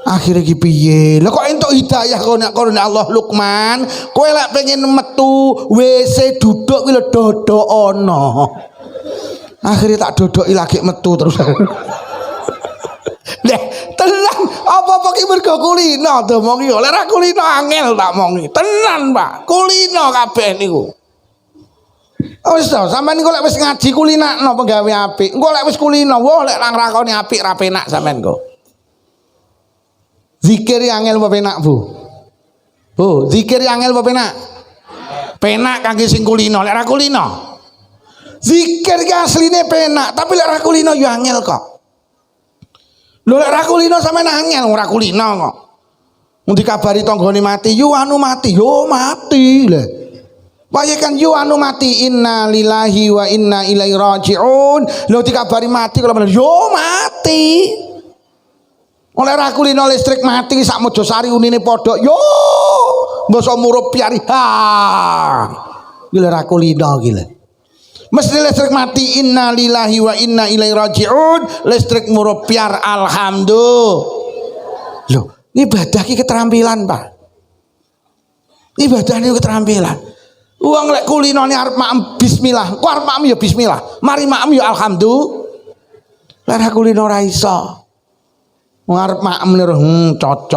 Akhirnya iki piye? Lah kok entuk hidayah kok nek Allah Luqman, kowe lek pengen metu WC duduk kuwi lho dodok ana. Akhirnya tak dodoki lagi metu terus. Leh, tenang, apa-apa ki mergo kulino domongi. Lek ra kulino angel tak mongi. Tenan, Pak. Kulino kabeh niku. Wis to, sampean kok lek wis ngaji kulinakno penggawe apik. Engko lek wis kulino, wah lek nang rakoni apik ra penak sampean kok. Zikir angel apa penak, Bu? Bu, zikir angel apa penak? Penak kangge sing kulino, lek ra kulino. Zikir ki asline penak, tapi lek ra kulino yo angel kok. Lho lek ra kulino sampean angel ora kulino kok. Mun dikabari tanggane mati, yo anu mati, yo mati lho. Wae kan yo anu mati, inna lillahi wa inna ilaihi rajiun. Lho dikabari mati kalau yo mati. Oleh ra kulino listrik mati sak Mojosari unine padha. Yo, mbok murup piari. Ha. Gila ra kulino gila. Mesti listrik mati inna lillahi wa inna ilaihi rajiun, listrik murup piar alhamdulillah. Loh, ibadah ki keterampilan, Pak. Ibadah niku keterampilan. Uang lek kulinone arep maem bismillah, ku arep maem ya bismillah. Mari maem ya alhamdulillah. Lek ra kulino ra iso. Ngarep maem lho cocok